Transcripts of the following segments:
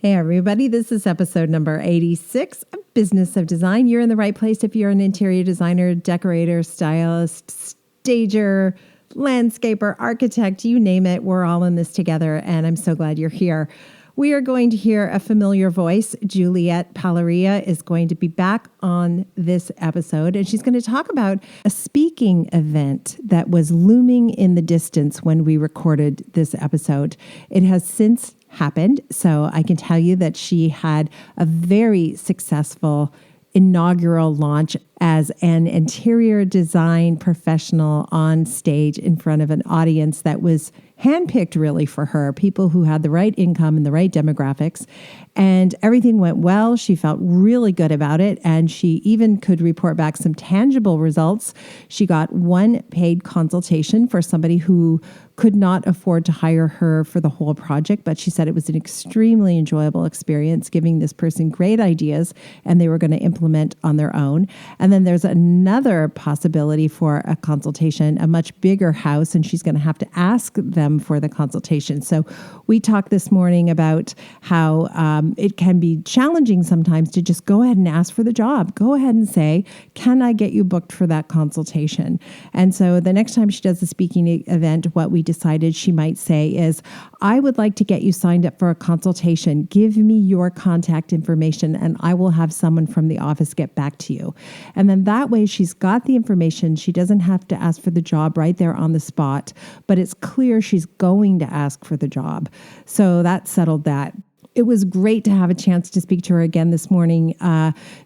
Hey, everybody. This is episode number 86 of Business of Design. You're in the right place if you're an interior designer, decorator, stylist, stager, landscaper, architect, you name it. We're all in this together, and I'm so glad you're here. We are going to hear a familiar voice. Juliette Palaria is going to be back on this episode, and she's going to talk about a speaking event that was looming in the distance when we recorded this episode. It has since happened, so I can tell you that she had a very successful inaugural launch as an interior design professional on stage in front of an audience that was handpicked really for her, people who had the right income and the right demographics, and everything went well. She felt really good about it, and she even could report back some tangible results. She got one paid consultation for somebody who could not afford to hire her for the whole project, but she said it was an extremely enjoyable experience, giving this person great ideas, and they were going to implement on their own. And then there's another possibility for a consultation, a much bigger house, and she's going to have to ask them for the consultation. So we talked this morning about how it can be challenging sometimes to just go ahead and ask for the job. Go ahead and say, can I get you booked for that consultation? And so the next time she does a speaking event, what we decided she might say is, I would like to get you signed up for a consultation. Give me your contact information and I will have someone from the office get back to you. And then that way she's got the information. She doesn't have to ask for the job right there on the spot, but it's clear she's going to ask for the job. So that settled that. It was great to have a chance to speak to her again this morning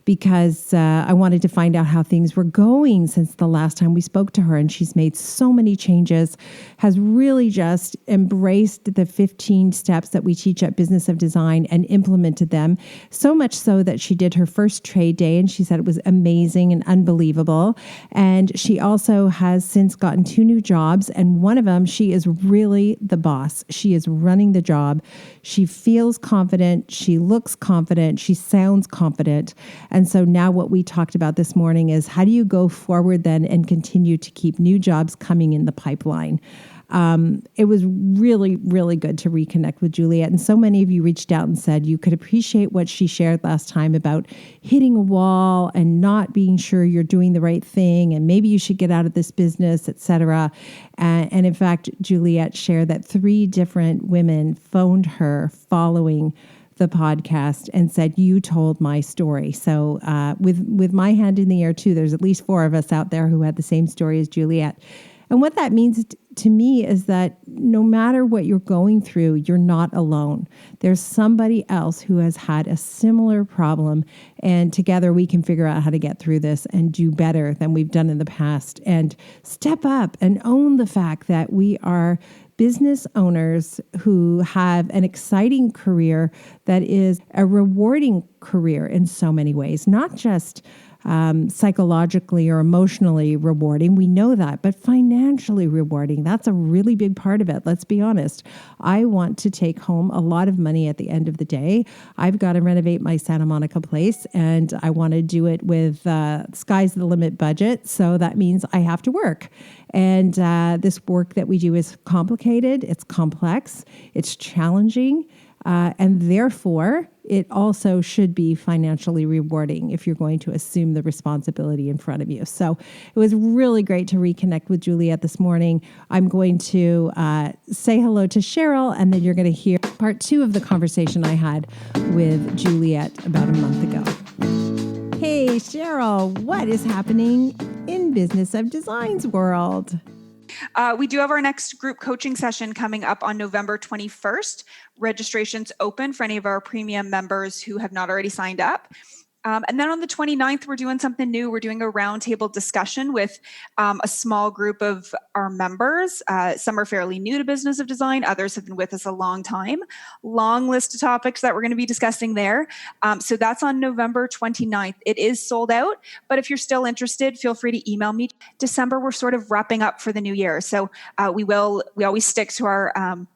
because I wanted to find out how things were going since the last time we spoke to her. And she's made so many changes, has really just embraced the 15 steps that we teach at Business of Design and implemented them. So much so that she did her first trade day and she said it was amazing and unbelievable. And she also has since gotten 2 new jobs. And one of them, she is really the boss. She is running the job. She feels confident. She looks confident. She sounds confident. And so now what we talked about this morning is how do you go forward then and continue to keep new jobs coming in the pipeline? It was really, really good to reconnect with Juliette. And so many of you reached out and said you could appreciate what she shared last time about hitting a wall and not being sure you're doing the right thing. And maybe you should get out of this business, et cetera. And in fact, Juliette shared that 3 different women phoned her following the podcast and said, you told my story. So with my hand in the air too, there's at least 4 of us out there who had the same story as Juliette. And what that means to me is that no matter what you're going through, you're not alone. There's somebody else who has had a similar problem, and together we can figure out how to get through this and do better than we've done in the past and step up and own the fact that we are business owners who have an exciting career that is a rewarding career in so many ways, not just psychologically or emotionally rewarding. We know that, but financially rewarding. That's a really big part of it. Let's be honest. I want to take home a lot of money at the end of the day. I've got to renovate my Santa Monica place and I want to do it with sky's the limit budget. So that means I have to work. And this work that we do is complicated. It's complex. It's challenging. And therefore, it also should be financially rewarding if you're going to assume the responsibility in front of you. So it was really great to reconnect with Juliette this morning. I'm going to say hello to Cheryl, and then you're going to hear part 2 of the conversation I had with Juliette about a month ago. Hey, Cheryl, what is happening in Business of Design's world? We do have our next group coaching session coming up on November 21st. Registration's open for any of our premium members who have not already signed up. And then on the 29th, we're doing something new. We're doing a roundtable discussion with a small group of our members. Some are fairly new to Business of Design. Others have been with us a long time. Long list of topics that we're going to be discussing there. So that's on November 29th. It is sold out, but if you're still interested, feel free to email me. December, we're sort of wrapping up for the new year. So we always stick to our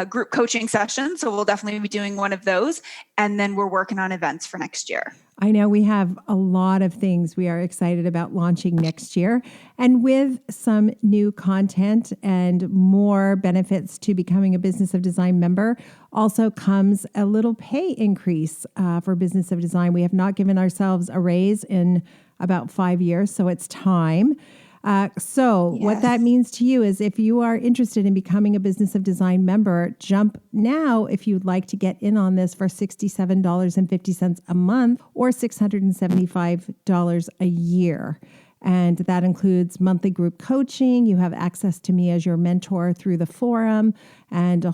group coaching sessions. So we'll definitely be doing one of those. And then we're working on events for next year. I know we have a lot of things we are excited about launching next year. And with some new content and more benefits to becoming a Business of Design member, also comes a little pay increase for Business of Design. We have not given ourselves a raise in about 5 years, so it's time. What that means to you is if you are interested in becoming a Business of Design member, jump now if you'd like to get in on this for $67.50 a month or $675 a year. And that includes monthly group coaching. You have access to me as your mentor through the forum and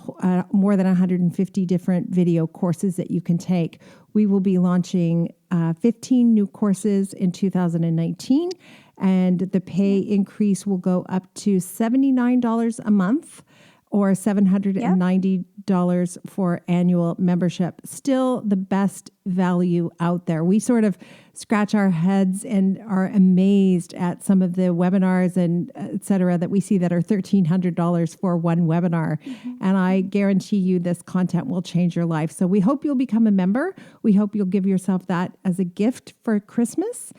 more than 150 different video courses that you can take. We will be launching 15 new courses in 2019, and the pay increase will go up to $79 a month or $790 for annual membership. Still the best value out there. We sort of scratch our heads and are amazed at some of the webinars and et cetera that we see that are $1,300 for one webinar. Mm-hmm. And I guarantee you this content will change your life. So we hope you'll become a member. We hope you'll give yourself that as a gift for Christmas.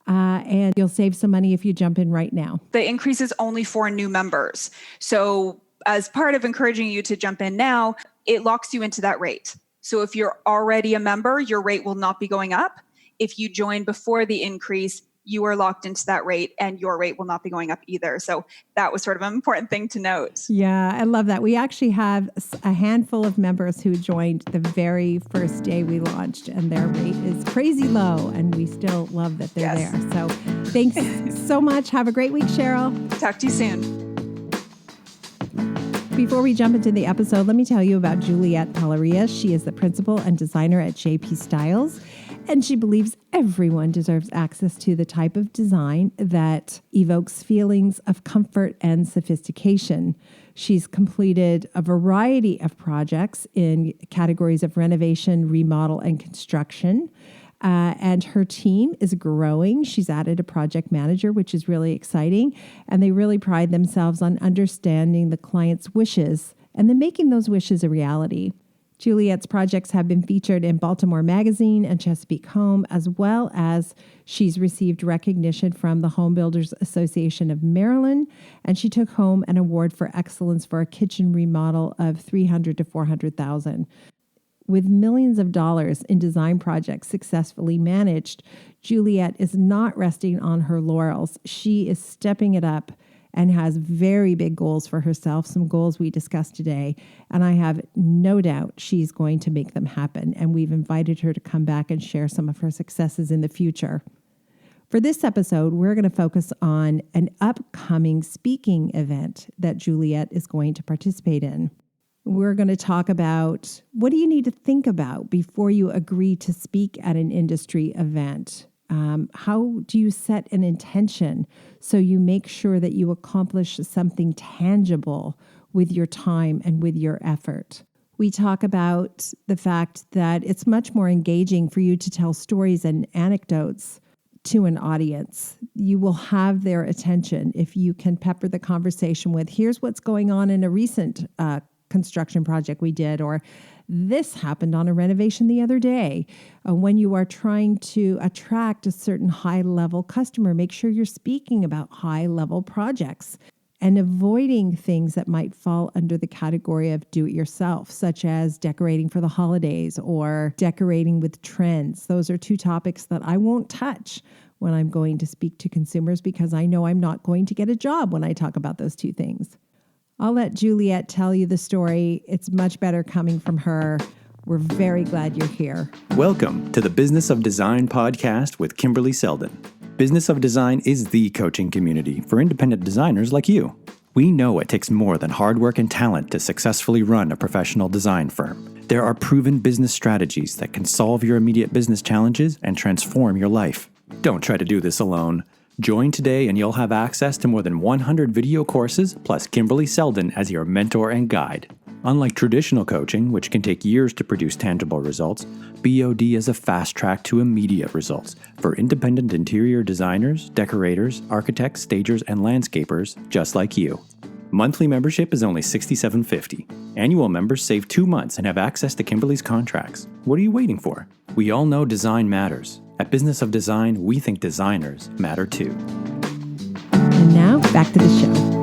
And you'll save some money if you jump in right now. The increase is only for new members. So as part of encouraging you to jump in now, it locks you into that rate. So if you're already a member, your rate will not be going up. If you join before the increase, you are locked into that rate and your rate will not be going up either. So that was sort of an important thing to note. Yeah, I love that. We actually have a handful of members who joined the very first day we launched, and their rate is crazy low, and we still love that they're there. So thanks so much. Have a great week, Cheryl. Talk to you soon. Before we jump into the episode, let me tell you about Juliette Pelleria. She is the principal and designer at JP Styles, and she believes everyone deserves access to the type of design that evokes feelings of comfort and sophistication. She's completed a variety of projects in categories of renovation, remodel, and construction. And her team is growing. She's added a project manager, which is really exciting. And they really pride themselves on understanding the client's wishes and then making those wishes a reality. Juliette's projects have been featured in Baltimore Magazine and Chesapeake Home, as well as she's received recognition from the Home Builders Association of Maryland. And she took home an award for excellence for a kitchen remodel of $300,000 to $400,000. With millions of dollars in design projects successfully managed, Juliette is not resting on her laurels. She is stepping it up and has very big goals for herself, some goals we discussed today. And I have no doubt she's going to make them happen. And we've invited her to come back and share some of her successes in the future. For this episode, we're going to focus on an upcoming speaking event that Juliette is going to participate in. We're going to talk about what do you need to think about before you agree to speak at an industry event? How do you set an intention so you make sure that you accomplish something tangible with your time and with your effort? We talk about the fact that it's much more engaging for you to tell stories and anecdotes to an audience. You will have their attention if you can pepper the conversation with, here's what's going on in a recent construction project we did, or this happened on a renovation the other day. When you are trying to attract a certain high-level customer, make sure you're speaking about high-level projects and avoiding things that might fall under the category of do-it-yourself, such as decorating for the holidays or decorating with trends. Those are two topics that I won't touch when I'm going to speak to consumers because I know I'm not going to get a job when I talk about those two things. I'll let Juliette tell you the story. It's much better coming from her. We're very glad you're here. Welcome to the Business of Design podcast with Kimberley Selden. Business of Design is the coaching community for independent designers like you. We know it takes more than hard work and talent to successfully run a professional design firm. There are proven business strategies that can solve your immediate business challenges and transform your life. Don't try to do this alone. Join today and you'll have access to more than 100 video courses plus Kimberley Selden as your mentor and guide. Unlike traditional coaching, which can take years to produce tangible results, BOD is a fast track to immediate results for independent interior designers, decorators, architects, stagers, and landscapers just like you. Monthly membership is only $67.50. Annual members save 2 months and have access to Kimberley's contracts. What are you waiting for? We all know design matters. At Business of Design, we think designers matter too. And now, back to the show.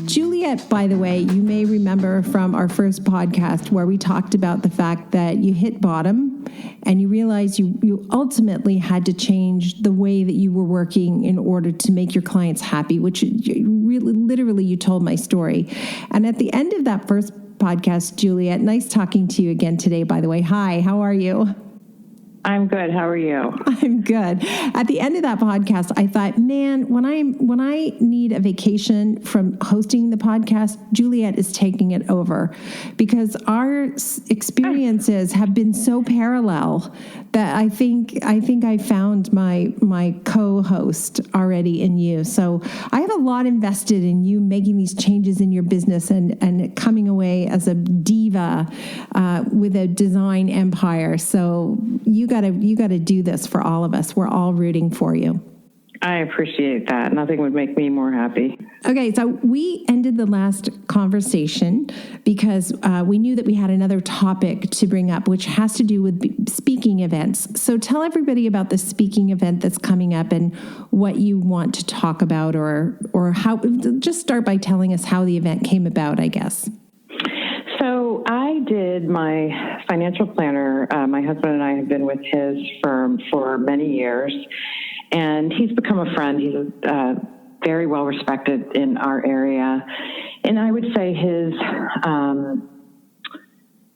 Juliet, by the way, you may remember from our first podcast where we talked about the fact that you hit bottom and you realized you ultimately had to change the way that you were working in order to make your clients happy, which really, literally, you told my story. And at the end of that first podcast, Juliet, nice talking to you again today, by the way. Hi, how are you? I'm good. How are you? I'm good. At the end of that podcast, I thought, man, when I need a vacation from hosting the podcast, Juliet is taking it over, because our experiences have been so parallel that I think I found my co-host already in you. So I have a lot invested in you making these changes in your business and coming away as a diva with a design empire. So you got to do this for all of us. We're all rooting for you. I appreciate that. Nothing would make me more happy. Okay, so we ended the last conversation because we knew that we had another topic to bring up, which has to do with speaking events. So tell everybody about the speaking event that's coming up and what you want to talk about, or how. Just start by telling us how the event came about, I guess. So I did my financial planner. My husband and I have been with his firm for many years, and he's become a friend. He's very well respected in our area. And I would say his,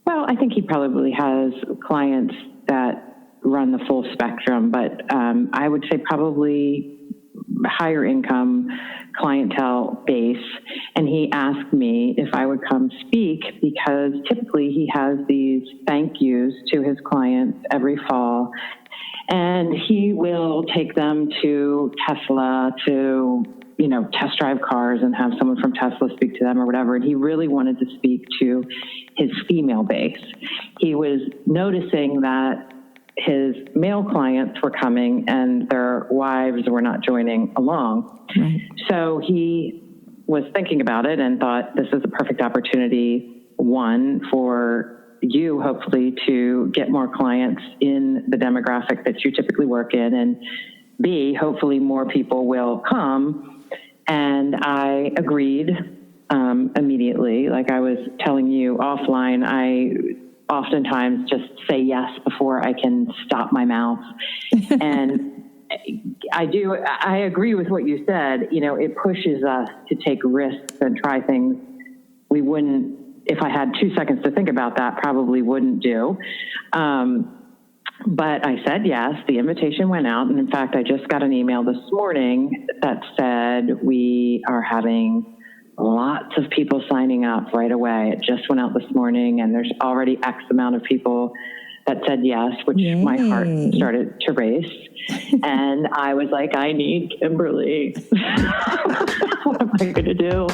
I think he probably has clients that run the full spectrum, but I would say probably higher income clientele base. And he asked me if I would come speak because typically he has these thank yous to his clients every fall. And he will take them to Tesla to, test drive cars and have someone from Tesla speak to them or whatever. And he really wanted to speak to his female base. He was noticing that his male clients were coming and their wives were not joining along. Right. So he was thinking about it and thought this is a perfect opportunity, one, for you hopefully to get more clients in the demographic that you typically work in, and B, hopefully more people will come. And I agreed immediately. Like I was telling you offline, I oftentimes just say yes before I can stop my mouth. And I agree with what you said. It pushes us to take risks and try things we wouldn't, if I had 2 seconds to think about that, probably wouldn't do. But I said yes. The invitation went out. And in fact, I just got an email this morning that said we are having lots of people signing up right away. It just went out this morning, and there's already X amount of people that said yes, which Yay. My heart started to race. And I was like, I need Kimberly. What am I going to do?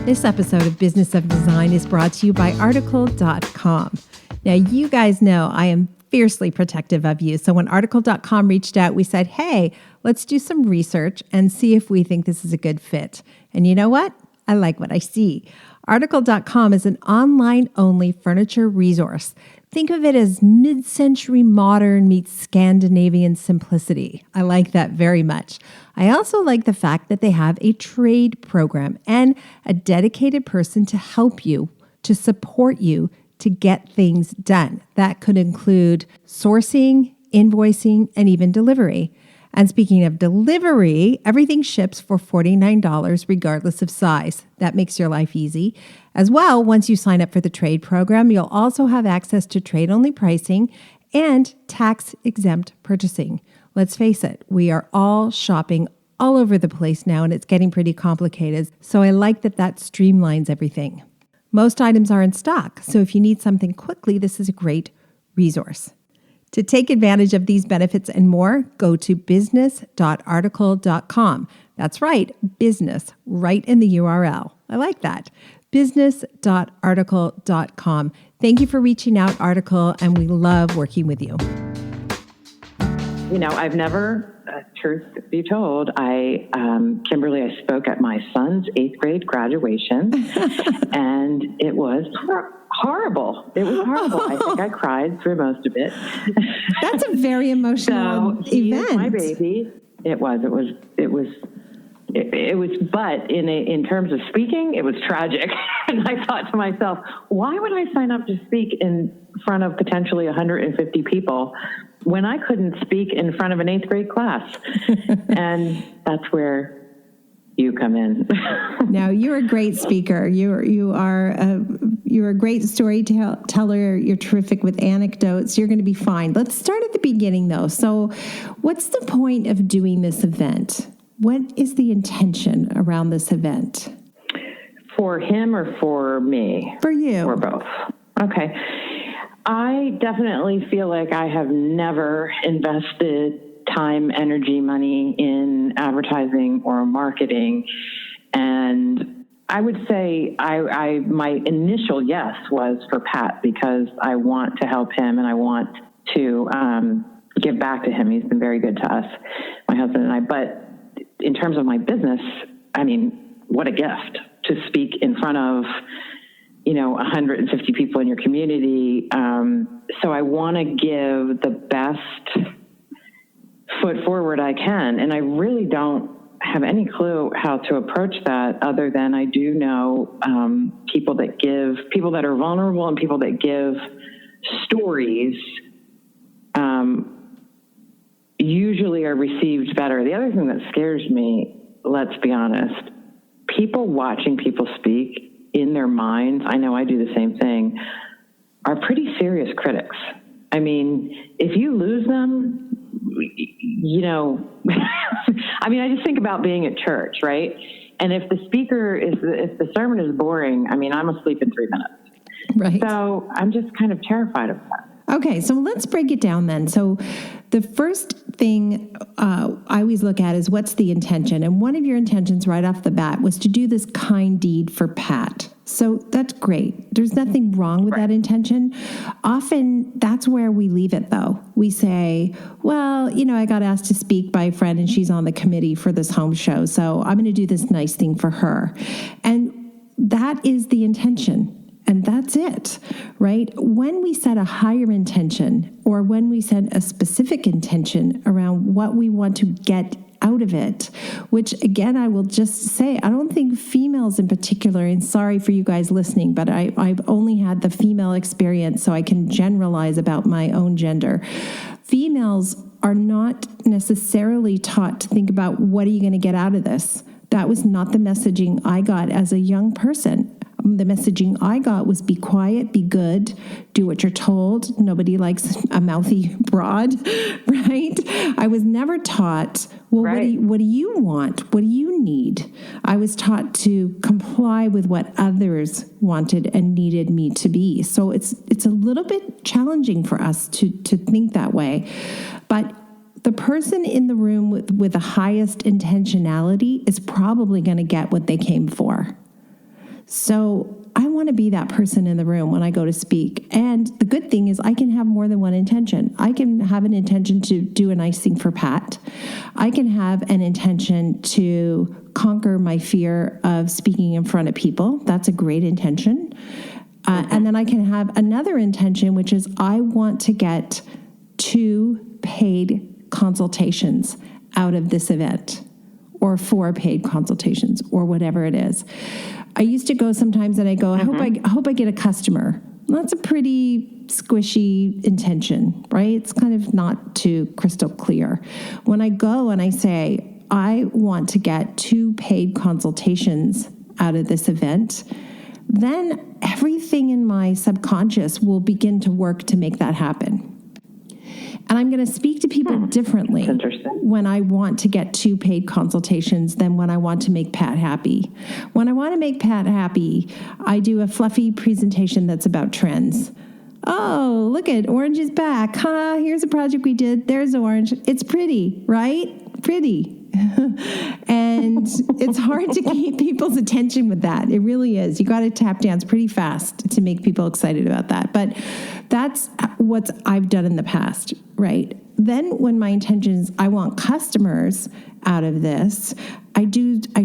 This episode of Business of Design is brought to you by Article.com. Now, you guys know I am fiercely protective of you. So when Article.com reached out, we said, hey, let's do some research and see if we think this is a good fit. And you know what? I like what I see. Article.com is an online-only furniture resource. Think of it as mid-century modern meets Scandinavian simplicity. I like that very much. I also like the fact that they have a trade program and a dedicated person to help you, to support you, to get things done. That could include sourcing, invoicing, and even delivery. And speaking of delivery, everything ships for $49 regardless of size. That makes your life easy. As well, once you sign up for the trade program, you'll also have access to trade-only pricing and tax-exempt purchasing. Let's face it, we are all shopping all over the place now, and it's getting pretty complicated. So I like that streamlines everything. Most items are in stock, so if you need something quickly, this is a great resource. To take advantage of these benefits and more, go to business.article.com. That's right, business, right in the URL. I like that. Business.article.com. Thank you for reaching out, Article, and we love working with you. I've never, truth be told, Kimberly, I spoke at my son's 8th grade graduation, and it was horrible. It was horrible. I think I cried through most of it. That's a very emotional event. Is my baby. It was, but in terms of speaking, it was tragic. And I thought to myself, why would I sign up to speak in front of potentially 150 people when I couldn't speak in front of an 8th grade class? And that's where you come in. Now, you're a great speaker. You are a great storyteller. You're terrific with anecdotes. You're going to be fine. Let's start at the beginning, though. So what's the point of doing this event? What is the intention around this event? For him or for me? For you. Or both. Okay. I definitely feel like I have never invested time, energy, money in advertising or marketing. And I would say my initial yes was for Pat, because I want to help him and I want to give back to him. He's been very good to us, my husband and I. But in terms of my business, I mean, what a gift to speak in front of 150 people in your community. So I want to give the best foot forward I can. And I really don't have any clue how to approach that, other than I do know people that are vulnerable and people that give stories usually are received better. The other thing that scares me, let's be honest, people watching people speak in their minds, I know I do the same thing, are pretty serious critics. I mean, if you lose them, I just think about being at church, right? And if the sermon is boring, I'm asleep in 3 minutes. Right. So I'm just kind of terrified of that. Okay, so let's break it down then. So the first thing I always look at is, what's the intention? And one of your intentions right off the bat was to do this kind deed for Pat. So that's great. There's nothing wrong with that intention. Often that's where we leave it, though. We say, well, I got asked to speak by a friend and she's on the committee for this home show, so I'm going to do this nice thing for her. And that is the intention. And that's it, right? When we set a higher intention, or when we set a specific intention around what we want to get out of it, which again, I will just say, I don't think females in particular, and sorry for you guys listening, but I've only had the female experience, so I can generalize about my own gender. Females are not necessarily taught to think about, what are you going to get out of this? That was not the messaging I got as a young person. The messaging I got was, be quiet, be good, do what you're told. Nobody likes a mouthy broad, right? I was never taught, well, right. What do you want? What do you need? I was taught to comply with what others wanted and needed me to be. So it's a little bit challenging for us to think that way. But the person in the room with the highest intentionality is probably going to get what they came for. So I want to be that person in the room when I go to speak. And the good thing is I can have more than one intention. I can have an intention to do a nice thing for Pat. I can have an intention to conquer my fear of speaking in front of people. That's a great intention. And then I can have another intention, which is, I want to get 2 paid consultations out of this event, or 4 paid consultations, or whatever it is. I used to go sometimes and I go, I hope I get a customer. Well, that's a pretty squishy intention, right? It's kind of not too crystal clear. When I go and I say, I want to get 2 paid consultations out of this event, then everything in my subconscious will begin to work to make that happen. And I'm going to speak to people differently when I want to get 2 paid consultations than when I want to make Pat happy. When I want to make Pat happy, I do a fluffy presentation that's about trends. Oh, look at Orange is back. Here's a project we did. There's Orange. It's pretty, right? Pretty. And it's hard to keep people's attention with that. It really is. You got to tap dance pretty fast to make people excited about that. But that's what I've done in the past, right? then when my intention is I want customers out of this, I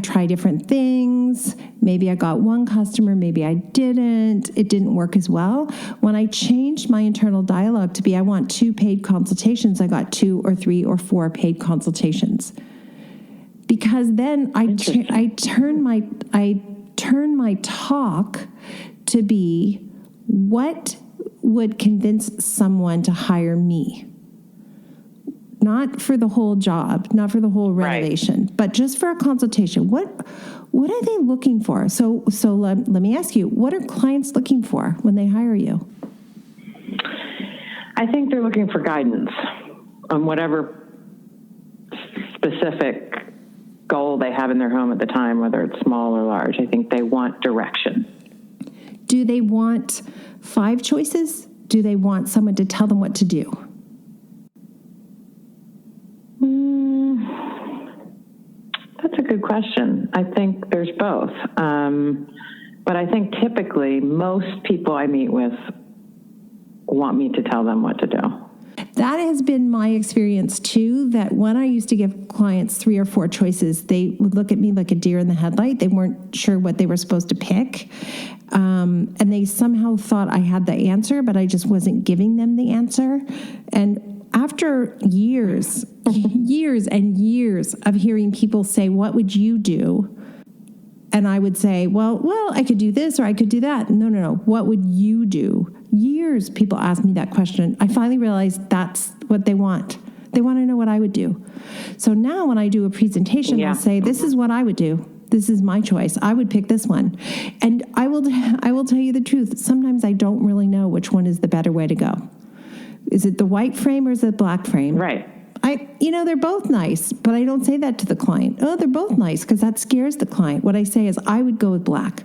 try different things. Maybe I got one customer, maybe I didn't. It didn't work as well. When I changed my internal dialogue to be, I want 2 paid consultations, I got 2 or 3 or 4 paid consultations. Because then I turn my talk to be, what would convince someone to hire me? Not for the whole job, not for the whole renovation, but just for a consultation. What are they looking for? So let me ask you, what are clients looking for when they hire you? I think they're looking for guidance on whatever specific goal they have in their home at the time, whether it's small or large. I think they want direction. Do they want 5 choices? Do they want someone to tell them what to do? That's a good question. I think there's both. But I think typically most people I meet with want me to tell them what to do. That has been my experience too, that when I used to give clients 3 or 4 choices, they would look at me like a deer in the headlight. They weren't sure what they were supposed to pick. And they somehow thought I had the answer, but I just wasn't giving them the answer. And after years and years of hearing people say, what would you do? And I would say, well, I could do this or I could do that. No. What would you do? Years people ask me that question. I finally realized that's what they want. They want to know what I would do. So now when I do a presentation, I'll say, this is what I would do. This is my choice. I would pick this one. And I will tell you the truth. Sometimes I don't really know which one is the better way to go. Is it the white frame or is it the black frame? Right. They're both nice, but I don't say that to the client. Oh, they're both nice, because that scares the client. What I say is, I would go with black.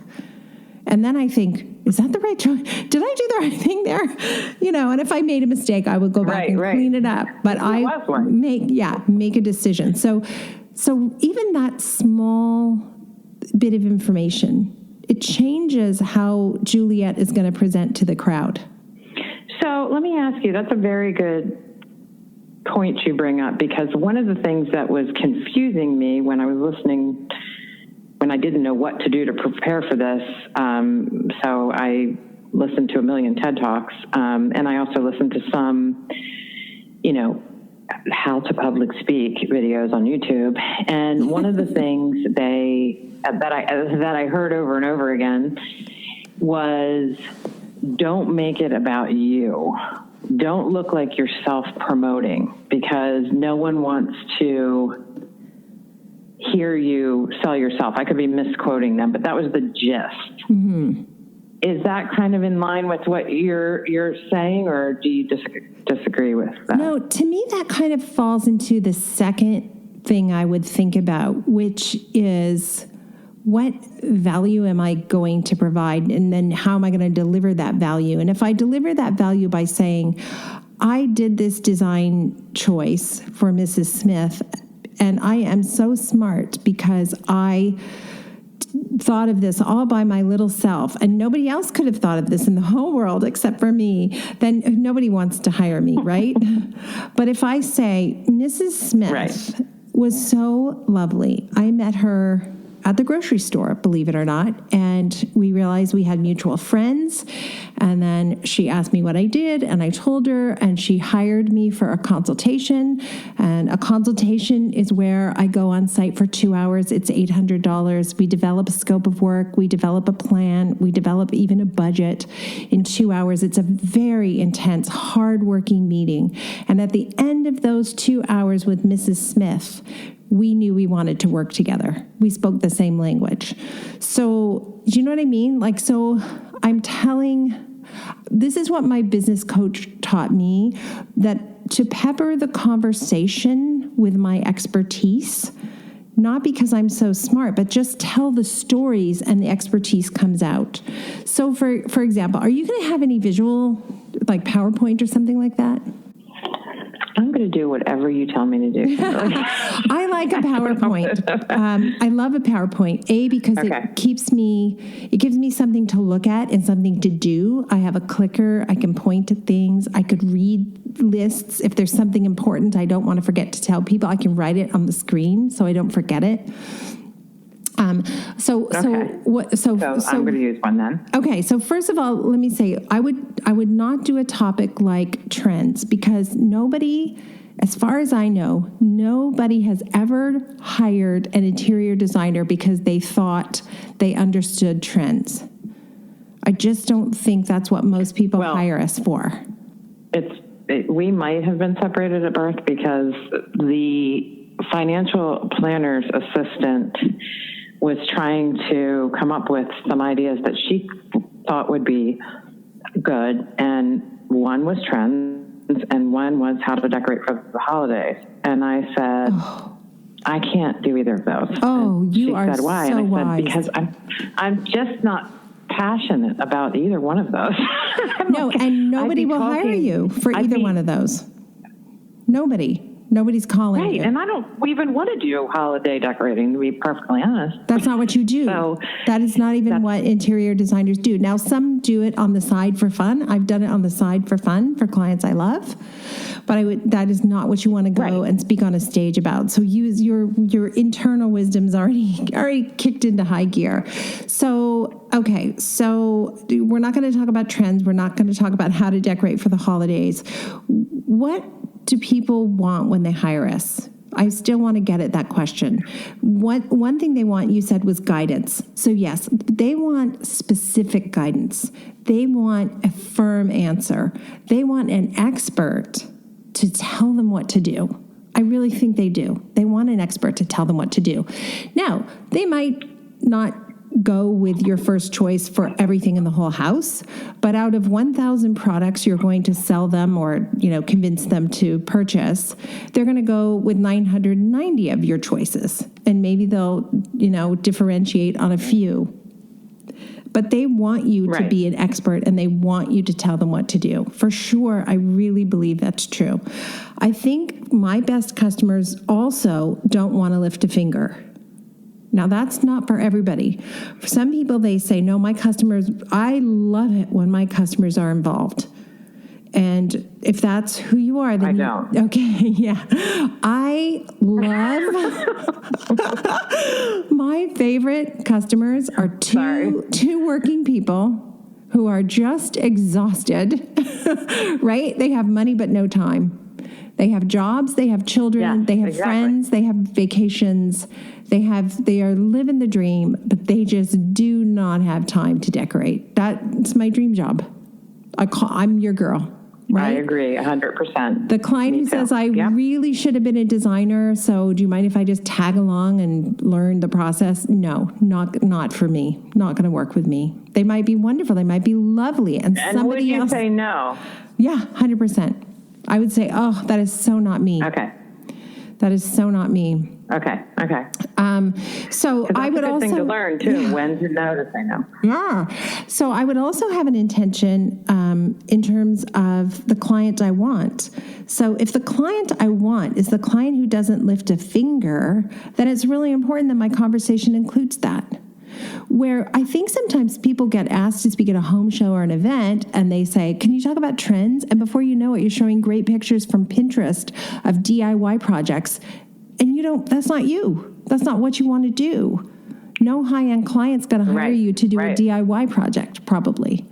And then I think, is that the right choice? Did I do the right thing there? And if I made a mistake, I would go back and clean it up. But make a decision. So even that small bit of information, it changes how Juliet is going to present to the crowd. So let me ask you, that's a very good point you bring up, because one of the things that was confusing me when I was listening, when I didn't know what to do to prepare for this, so I listened to a million TED Talks, and I also listened to some, how to public speak videos on YouTube. And one of the things that I heard over and over again was, don't make it about you. Don't look like you're self-promoting, because no one wants to hear you sell yourself. I could be misquoting them, but that was the gist. Mm-hmm. Is that kind of in line with what you're saying, or do you disagree with that? No, to me, that kind of falls into the second thing I would think about, which is, what value am I going to provide? And then how am I going to deliver that value? And if I deliver that value by saying, I did this design choice for Mrs. Smith, and I am so smart because I thought of this all by my little self, and nobody else could have thought of this in the whole world except for me, then nobody wants to hire me, right? But if I say, Mrs. Smith was so lovely. I met her at the grocery store, believe it or not. And we realized we had mutual friends. And then she asked me what I did, and I told her, and she hired me for a consultation. And a consultation is where I go on site for 2 hours. It's $800. We develop a scope of work. We develop a plan. We develop even a budget in 2 hours. It's a very intense, hardworking meeting. And at the end of those 2 hours with Mrs. Smith, we knew we wanted to work together. We spoke the same language. So, do you know what I mean? So this is what my business coach taught me, that to pepper the conversation with my expertise, not because I'm so smart, but just tell the stories and the expertise comes out. So for example, are you going to have any visual, like PowerPoint or something like that? I'm going to do whatever you tell me to do. I like a PowerPoint. I love a PowerPoint, because it gives me something to look at and something to do. I have a clicker. I can point to things. I could read lists. If there's something important I don't want to forget to tell people, I can write it on the screen so I don't forget it. So I'm going to use one then. Okay, so first of all, let me say I would not do a topic like trends, because nobody, as far as I know, nobody has ever hired an interior designer because they thought they understood trends. I just don't think that's what most people hire us for. We might have been separated at birth because the financial planner's assistant was trying to come up with some ideas that she thought would be good. And one was trends and one was how to decorate for the holidays. And I said, I can't do either of those. Oh, and you are said, why? so and I said, wise. because I'm just not passionate about either one of those. No, and nobody will hire you for either one of those. Nobody's calling right, you. And I don't even want to do holiday decorating, to be perfectly honest. That's not what you do. So that is not even what interior designers do. Now, some do it on the side for fun. I've done it on the side for fun for clients I love. But that is not what you want to go and speak on a stage about. So use your internal wisdom's already kicked into high gear. So, okay, so we're not going to talk about trends. We're not going to talk about how to decorate for the holidays. What do people want when they hire us? I still want to get at that question. One thing they want, you said, was guidance. So yes, they want specific guidance. They want a firm answer. They want an expert to tell them what to do. I really think they do. They want an expert to tell them what to do. Now, they might not go with your first choice for everything in the whole house, but out of 1,000 products you're going to sell them or, convince them to purchase, they're going to go with 990 of your choices. And maybe they'll, differentiate on a few. But they want you to be an expert, and they want you to tell them what to do. For sure, I really believe that's true. I think my best customers also don't want to lift a finger. Now, that's not for everybody. For some people, they say, no, my customers, I love it when my customers are involved. And if that's who you are, then I don't. Okay, yeah. I love my favorite customers are two working people who are just exhausted, right? They have money but no time. They have jobs, they have children, they have friends, they have vacations, they are living the dream, but they just do not have time to decorate. That's my dream job. I'm your girl. Right? I agree 100%. The client who says, I really should have been a designer, so do you mind if I just tag along and learn the process? No, not for me. Not going to work with me. They might be wonderful. They might be lovely. And somebody would you else say no? Yeah, 100%. I would say, that is so not me. Okay. That is so not me. Okay. So I would also thing to learn too. When to know to say no. Yeah. So I would also have an intention in terms of the client I want. So if the client I want is the client who doesn't lift a finger, then it's really important that my conversation includes that. Where I think sometimes people get asked to speak at a home show or an event and they say, can you talk about trends? And before you know it, you're showing great pictures from Pinterest of DIY projects. And that's not you. That's not what you want to do. No high-end client's going to hire you to do a DIY project, probably.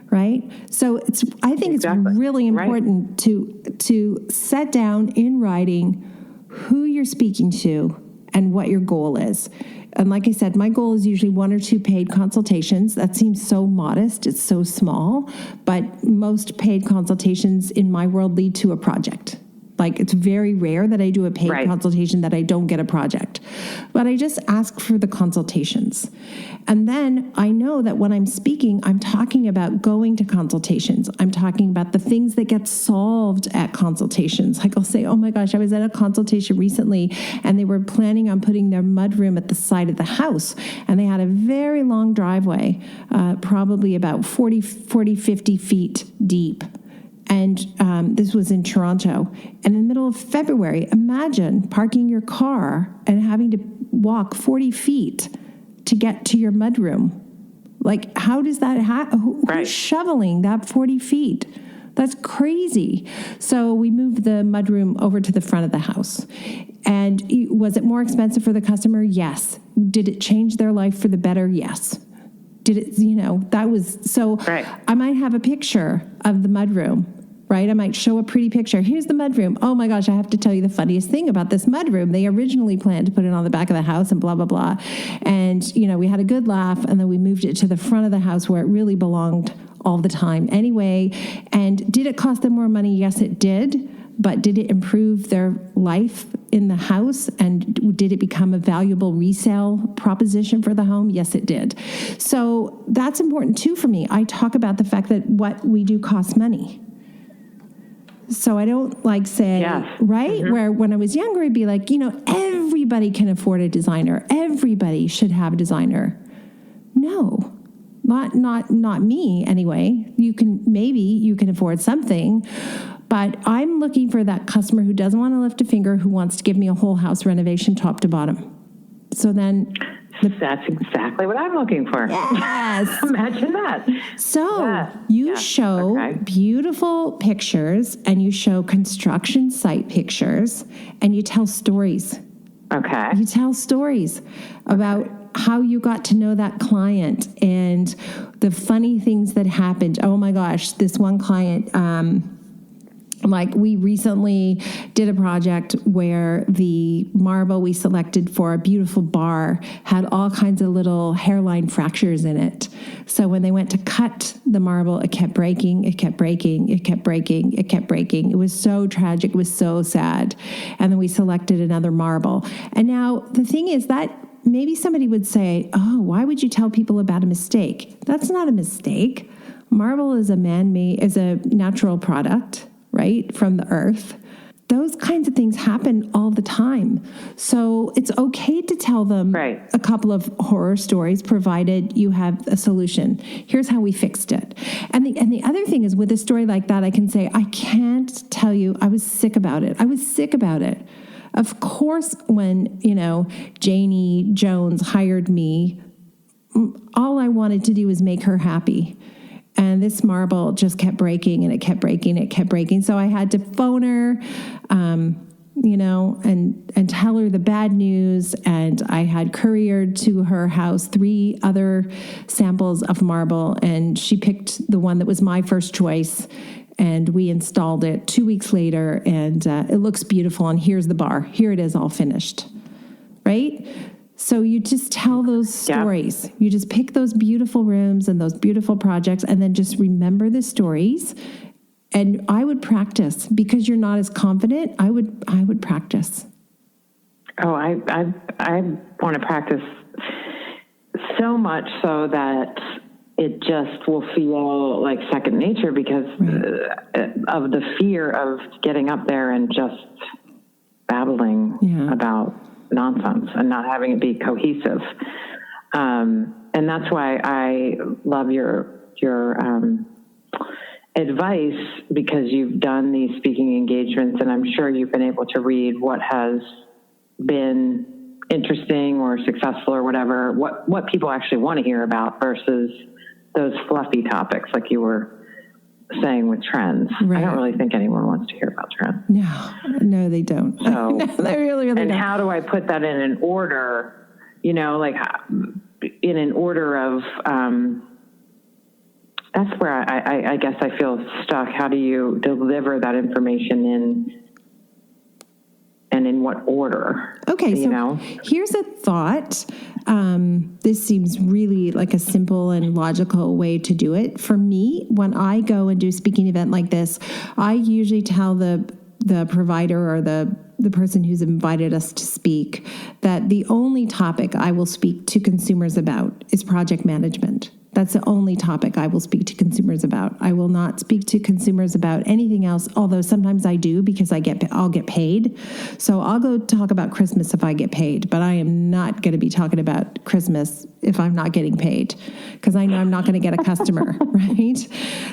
Right? So I think it's really important to set down in writing who you're speaking to and what your goal is. And like I said, my goal is usually 1 or 2 paid consultations. That seems so modest. It's so small. But most paid consultations in my world lead to a project. Like, it's very rare that I do a paid consultation that I don't get a project. But I just ask for the consultations. And then I know that when I'm speaking, I'm talking about going to consultations. I'm talking about the things that get solved at consultations. Like, I'll say, oh my gosh, I was at a consultation recently and they were planning on putting their mudroom at the side of the house. And they had a very long driveway, probably about 50 feet deep. And this was in Toronto. And in the middle of February, imagine parking your car and having to walk 40 feet to get to your mudroom. Like, how does that happen? Who's shoveling that 40 feet? That's crazy. So we moved the mudroom over to the front of the house. And was it more expensive for the customer? Yes. Did it change their life for the better? Yes. Did it, that was, so Right. I might have a picture of the mudroom, right? I might show a pretty picture. Here's the mudroom. Oh my gosh, I have to tell you the funniest thing about this mudroom. They originally planned to put it on the back of the house and blah, blah, blah. And, we had a good laugh, and then we moved it to the front of the house where it really belonged all the time anyway. And did it cost them more money? Yes, it did. But did it improve their life in the house? And did it become a valuable resale proposition for the home? Yes, it did. So that's important too for me. I talk about the fact that what we do costs money. So I don't like say, yes. right? Mm-hmm. Where when I was younger, I'd be like, everybody can afford a designer. Everybody should have a designer. No, not me anyway. You can afford something. But I'm looking for that customer who doesn't want to lift a finger, who wants to give me a whole house renovation top to bottom. So then... That's exactly what I'm looking for. Yes. Imagine that. So you show beautiful pictures, and you show construction site pictures, and you tell stories. Okay. You tell stories about how you got to know that client and the funny things that happened. Oh my gosh, this one client... we recently did a project where the marble we selected for a beautiful bar had all kinds of little hairline fractures in it. So when they went to cut the marble, it kept breaking, it kept breaking, it kept breaking, it kept breaking. It was so tragic. It was so sad. And then we selected another marble. And now the thing is that maybe somebody would say, oh, why would you tell people about a mistake? That's not a mistake. Marble is a natural product, right, from the earth. Those kinds of things happen all the time. So it's okay to tell them a couple of horror stories, provided you have a solution. Here's how we fixed it. And the other thing is, with a story like that, I can say, I can't tell you, I was sick about it. Of course, when, Janie Jones hired me, all I wanted to do was make her happy. And this marble just kept breaking, and it kept breaking, it kept breaking. So I had to phone her, and tell her the bad news. And I had couriered to her house 3 other samples of marble, and she picked the one that was my first choice. And we installed it 2 weeks later, and it looks beautiful. And here's the bar. Here it is, all finished, right? So you just tell those stories. Yeah. You just pick those beautiful rooms and those beautiful projects, and then just remember the stories. And I would practice, because you're not as confident. I would practice. Oh, I want to practice so much so that it just will feel like second nature, because of the fear of getting up there and just babbling about nonsense and not having it be cohesive. And that's why I love your advice, because you've done these speaking engagements, and I'm sure you've been able to read what has been interesting or successful or whatever, what people actually want to hear about versus those fluffy topics like you were saying with trends. Right. I don't really think anyone wants to hear about trends. No, they don't. So, no, they really don't. And how do I put that in an order, in an order of, that's where I guess I feel stuck. How do you deliver that information in what order? Okay, here's a thought. This seems really like a simple and logical way to do it. For me, when I go and do a speaking event like this, I usually tell the provider or the person who's invited us to speak that the only topic I will speak to consumers about is project management. That's the only topic I will speak to consumers about. I will not speak to consumers about anything else, although sometimes I do, because I'll get paid. So I'll go talk about Christmas if I get paid, but I am not going to be talking about Christmas if I'm not getting paid, because I know I'm not going to get a customer, right?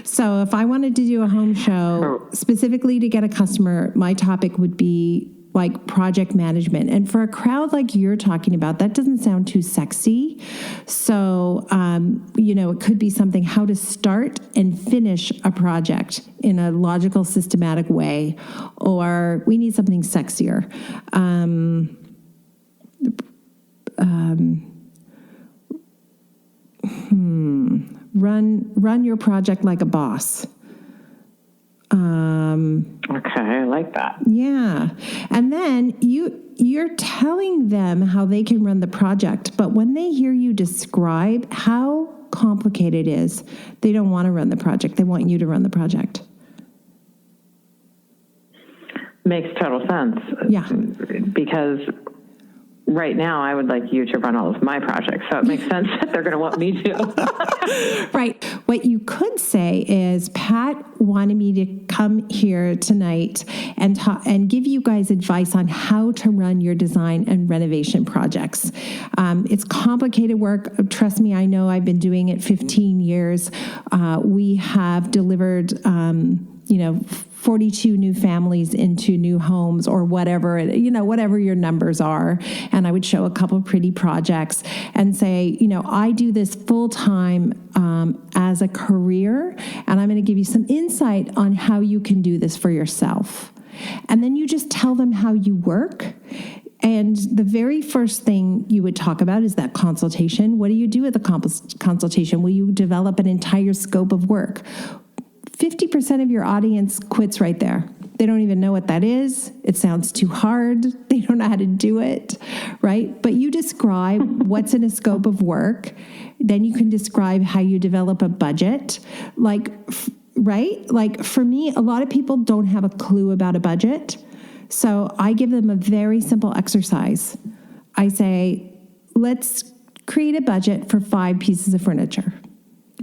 So if I wanted to do a home show specifically to get a customer, my topic would be like project management. And for a crowd like you're talking about, that doesn't sound too sexy. So, it could be something how to start and finish a project in a logical, systematic way, or we need something sexier. Run your project like a boss. Okay, I like that. Yeah. And then you're telling them how they can run the project, but when they hear you describe how complicated it is, they don't want to run the project. They want you to run the project. Makes total sense. Yeah. Because right now I would like you to run all of my projects. So it makes sense that they're going to want me to. Right. What you could say is, Pat wanted me to come here tonight and give you guys advice on how to run your design and renovation projects. It's complicated work. Trust me, I know. I've been doing it 15 years. We have delivered 42 new families into new homes, or whatever, whatever your numbers are. And I would show a couple of pretty projects and say, I do this full time as a career, and I'm going to give you some insight on how you can do this for yourself. And then you just tell them how you work. And the very first thing you would talk about is that consultation. What do you do at the consultation? Will you develop an entire scope of work? 50% of your audience quits right there. They don't even know what that is. It sounds too hard. They don't know how to do it, right? But you describe what's in a scope of work. Then you can describe how you develop a budget. Right? Like for me, a lot of people don't have a clue about a budget. So I give them a very simple exercise. I say, let's create a budget for 5 pieces of furniture,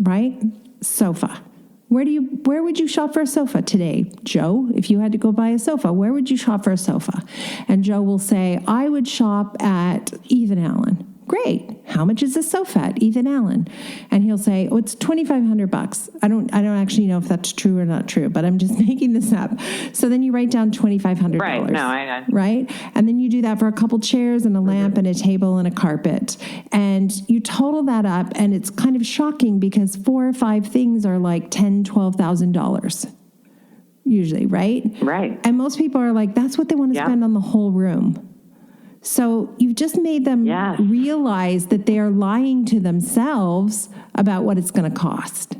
right? Sofa. Where would you shop for a sofa today, Joe? If you had to go buy a sofa, where would you shop for a sofa? And Joe will say, I would shop at Ethan Allen. Great. How much is a sofa at Ethan Allen? And he'll say, oh, it's $2,500. I don't actually know if that's true or not true, but I'm just making this up. So then you write down $2,500. Right. No, I right? And then you do that for a couple chairs and a lamp and a table and a carpet. And you total that up, and it's kind of shocking because 4 or 5 things are like $10,000, $12,000 usually, right? Right. And most people are like, that's what they want to spend on the whole room. So you've just made them realize that they are lying to themselves about what it's going to cost.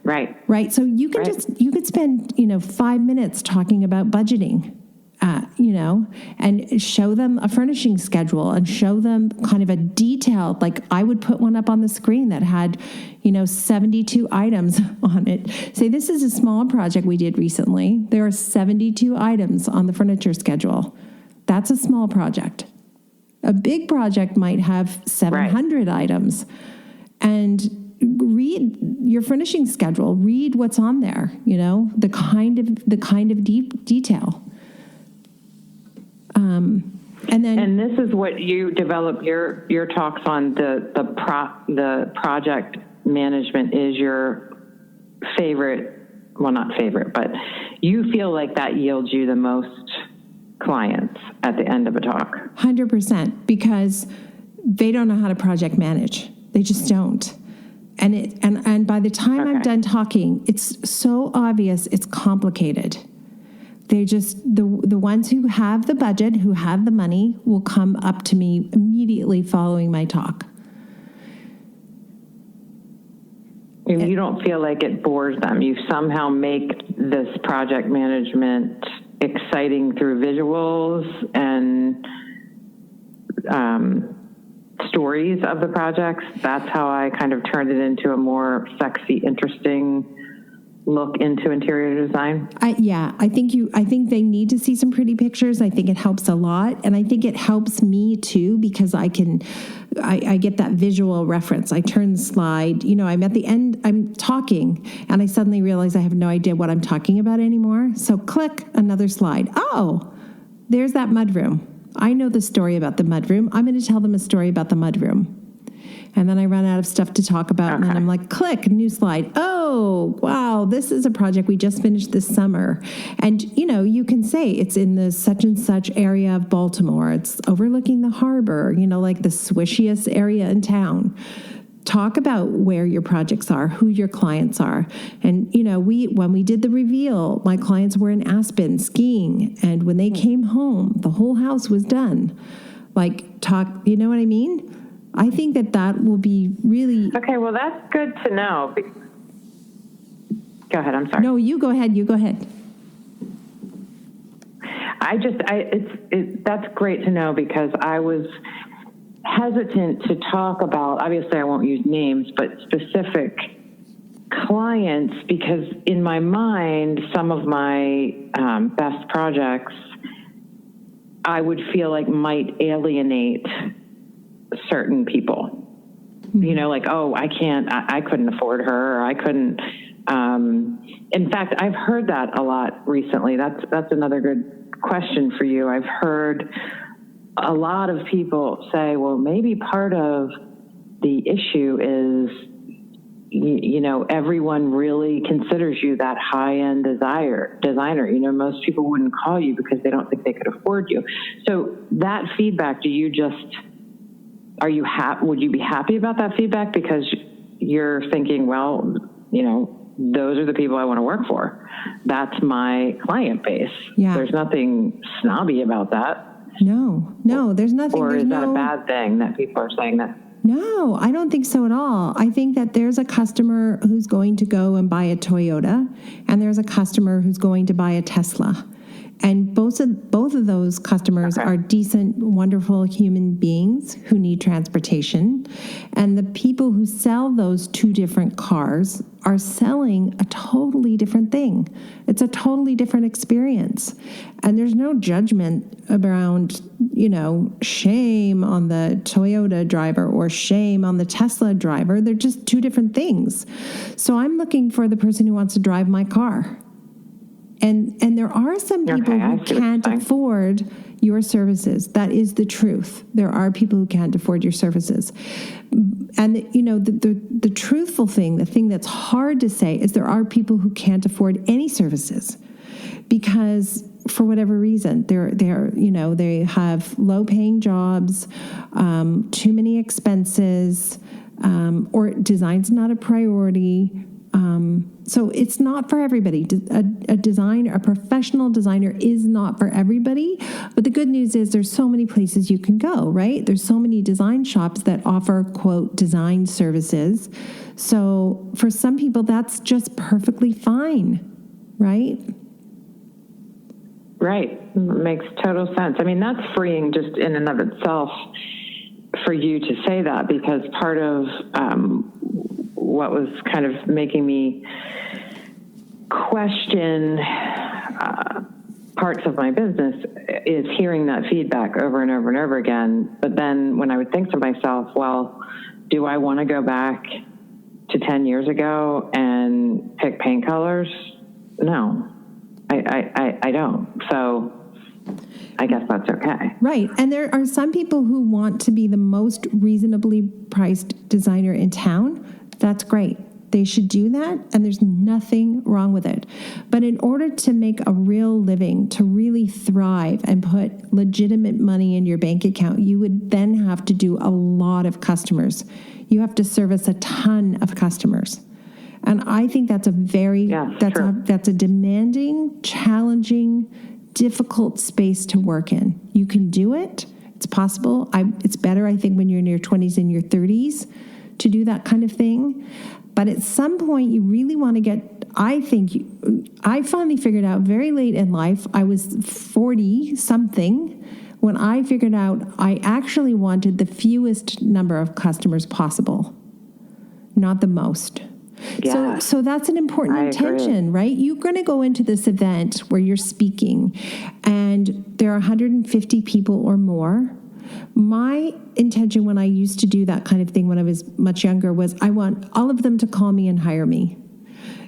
Right. Right. So you can you could spend, 5 minutes talking about budgeting, and show them a furnishing schedule and show them kind of a detailed, like I would put one up on the screen that had, 72 items on it. Say, this is a small project we did recently. There are 72 items on the furniture schedule. That's a small project. A big project might have 700 items. And read your furnishing schedule. Read what's on there. The kind of deep detail. And this is what you develop your talks on. The project management is your favorite. Well, not favorite, but you feel like that yields you the most clients at the end of a talk. 100%, because they don't know how to project manage. They just don't. And by the time I'm done talking, it's so obvious it's complicated. They just, the ones who have the budget, who have the money, will come up to me immediately following my talk. And you don't feel like it bores them. You somehow make this project management exciting through visuals and stories of the projects. That's how I kind of turned it into a more sexy, interesting look into interior design. I think they need to see some pretty pictures. I think it helps a lot. And I think it helps me too, because I get that visual reference. I turn the slide, I'm at the end, I'm talking, and I suddenly realize I have no idea what I'm talking about anymore. So click another slide. Oh, there's that mudroom. I know the story about the mudroom. I'm going to tell them a story about the mudroom. And then I run out of stuff to talk about. And then I'm like, click, new slide. Oh, wow, this is a project we just finished this summer. And, you can say it's in the such and such area of Baltimore. It's overlooking the harbor, like the swishiest area in town. Talk about where your projects are, who your clients are. And, when we did the reveal, my clients were in Aspen skiing. And when they came home, the whole house was done. You know what I mean? I think that will be really... Okay, well, that's good to know. Go ahead, I'm sorry. No, you go ahead. That's great to know, because I was hesitant to talk about, obviously I won't use names, but specific clients, because in my mind, some of my best projects, I would feel like might alienate certain people. I couldn't afford her, or I couldn't. In fact, I've heard that a lot recently. That's another good question for you. I've heard a lot of people say, well, maybe part of the issue is, everyone really considers you that high-end designer. Most people wouldn't call you because they don't think they could afford you. So that feedback, would you be happy about that feedback? Because you're thinking, well, those are the people I want to work for. That's my client base. Yeah. There's nothing snobby about that. No, there's nothing. Or is that a bad thing that people are saying that? No, I don't think so at all. I think that there's a customer who's going to go and buy a Toyota, and there's a customer who's going to buy a Tesla. And both of those customers are decent, wonderful human beings who need transportation. And the people who sell those two different cars are selling a totally different thing. It's a totally different experience. And there's no judgment around, shame on the Toyota driver or shame on the Tesla driver. They're just two different things. So I'm looking for the person who wants to drive my car. And there are some people who can't afford your services. That is the truth. There are people who can't afford your services. And, the truthful thing, the thing that's hard to say, is there are people who can't afford any services because for whatever reason, they have low-paying jobs, too many expenses, or design's not a priority. So it's not for everybody. A professional designer is not for everybody. But the good news is there's so many places you can go, right? There's so many design shops that offer, quote, design services. So for some people, that's just perfectly fine, right? Right. Makes total sense. I mean, that's freeing just in and of itself for you to say that, because part of what was kind of making me question parts of my business is hearing that feedback over and over and over again. But then when I would think to myself, well, do I want to go back to 10 years ago and pick paint colors? No, I don't. So I guess that's okay. Right. And there are some people who want to be the most reasonably priced designer in town. That's great. They should do that, and there's nothing wrong with it. But in order to make a real living, to really thrive and put legitimate money in your bank account, you would then have to do a lot of customers. You have to service a ton of customers. And I think that's that's a demanding, challenging, difficult space to work in. You can do it. It's possible. It's better, I think, when you're in your 20s and your 30s to do that kind of thing. But at some point, you really want to get, I finally figured out very late in life, I was 40-something, when I figured out I actually wanted the fewest number of customers possible, not the most. Yeah. So that's an important intention, right? You're going to go into this event where you're speaking, and there are 150 people or more. My intention when I used to do that kind of thing when I was much younger was I want all of them to call me and hire me.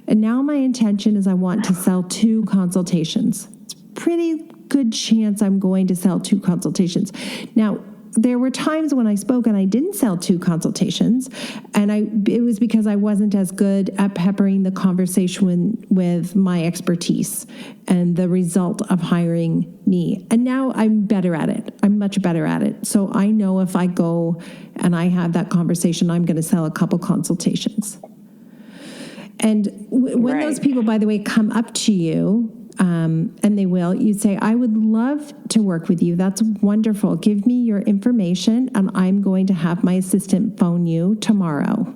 And now my intention is I want to sell 2 consultations. It's a pretty good chance I'm going to sell 2 consultations. Now, there were times when I spoke and I didn't sell 2 consultations, and it was because I wasn't as good at peppering the conversation with my expertise and the result of hiring me. And now I'm better at it. I'm much better at it. So I know if I go and I have that conversation, I'm going to sell a couple consultations. And when those people, by the way, come up to you, and they will, you say, I would love to work with you. That's wonderful. Give me your information, and I'm going to have my assistant phone you tomorrow.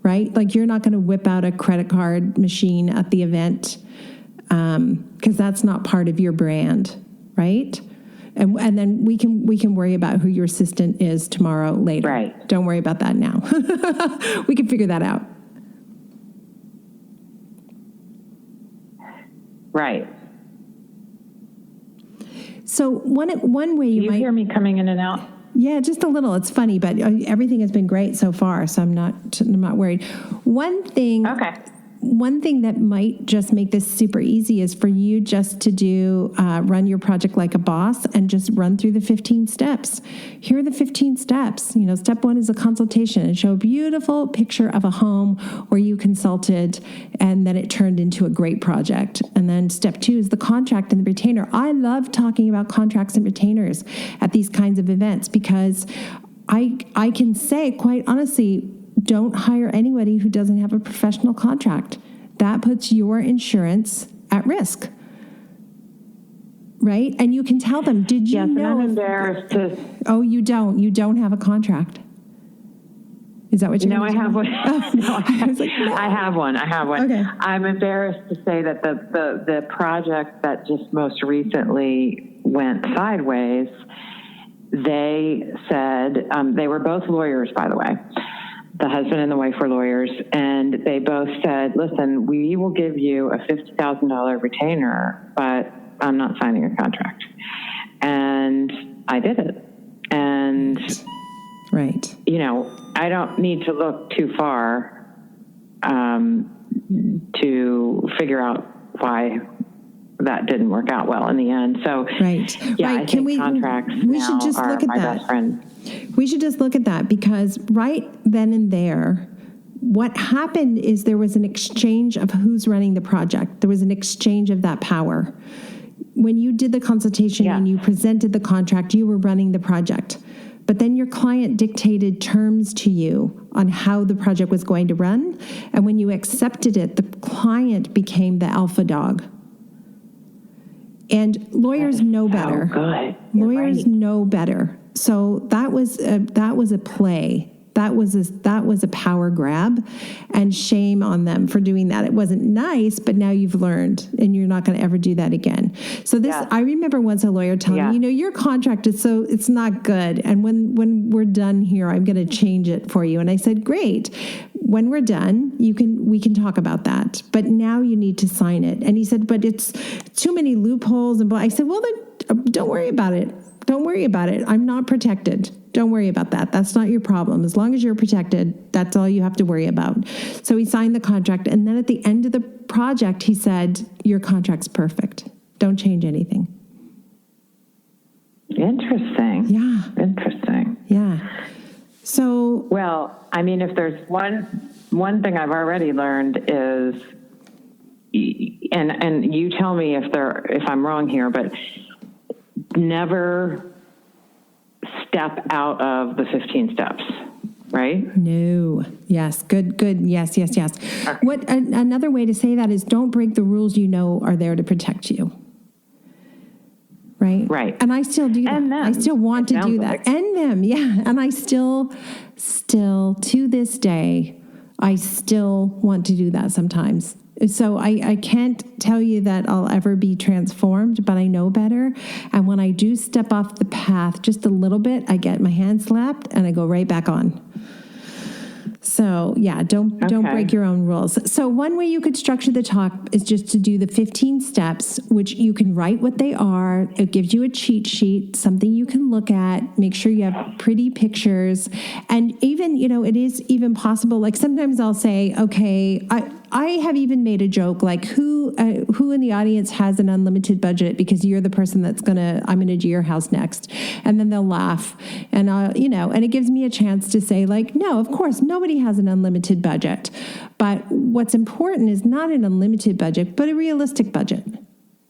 Right? Like, you're not going to whip out a credit card machine at the event, because that's not part of your brand, right? And then we can worry about who your assistant is tomorrow later. Right. Don't worry about that now. We can figure that out. Right. So one way you might hear me coming in and out? Yeah, just a little. It's funny, but everything has been great so far, so I'm not worried. One thing that might just make this super easy is for you just to do run your project like a boss and just run through the 15 steps. Here are the 15 steps. Step 1 is a consultation and show a beautiful picture of a home where you consulted and then it turned into a great project. And then step 2 is the contract and the retainer. I love talking about contracts and retainers at these kinds of events because I can say, quite honestly, don't hire anybody who doesn't have a professional contract. That puts your insurance at risk. Right? And you can tell them, did you know? I'm embarrassed to... Oh, you don't. You don't have a contract. Is that what you're I have one. I have one. Okay. I'm embarrassed to say that the project that just most recently went sideways, they said, they were both lawyers, by the way. The husband and the wife were lawyers, and they both said, listen, we will give you a $50,000 retainer, but I'm not signing a contract. And I did it. And, right. I don't need to look too far to figure out why that didn't work out well in the end. So, right. Yeah, right. I think contracts now are my best friend. We should just look at that because right then and there, what happened is there was an exchange of who's running the project. There was an exchange of that power. When you did the consultation and you presented the contract, you were running the project. But then your client dictated terms to you on how the project was going to run. And when you accepted it, the client became the alpha dog. And lawyers know better. Oh, good. Lawyers know better. So that was a play. That was a power grab, and shame on them for doing that. It wasn't nice, but now you've learned, and you're not going to ever do that again. So I remember once a lawyer telling me, your contract is it's not good, and when we're done here, I'm going to change it for you. And I said, great. When we're done, we can talk about that, but now you need to sign it. And he said, but it's too many loopholes. And I said, well, then don't worry about it. Don't worry about it. I'm not protected. Don't worry about that. That's not your problem. As long as you're protected, that's all you have to worry about. So he signed the contract. And then at the end of the project, he said, your contract's perfect. Don't change anything. Interesting. Yeah. Interesting. Yeah. So, well, I mean, if there's one thing I've already learned is, and you tell me if I'm wrong here, but never step out of the 15 steps, right? No. Yes. Good. Yes. Okay. What another way to say that is don't break the rules you know are there to protect you. Right? Right. And I still do that. And them. I still want to do that. Like. And them, yeah. And I still to this day, I still want to do that sometimes. So I can't tell you that I'll ever be transformed, but I know better. And when I do step off the path just a little bit, I get my hand slapped and I go right back on. So yeah, don't break your own rules. So one way you could structure the talk is just to do the 15 steps, which you can write what they are. It gives you a cheat sheet, something you can look at, make sure you have pretty pictures. And even, it is even possible. Like sometimes I'll say, okay, I have even made a joke like, who in the audience has an unlimited budget because you're the person I'm going to do your house next. And then they'll laugh. And, and it gives me a chance to say like, no, of course, nobody has an unlimited budget. But what's important is not an unlimited budget, but a realistic budget.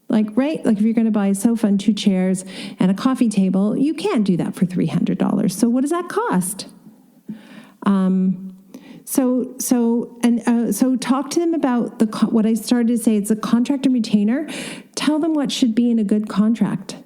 Like, right? Like if you're going to buy a sofa and 2 chairs and a coffee table, you can't do that for $300. So what does that cost? So talk to them about what I started to say. It's a contract and retainer. Tell them what should be in a good contract.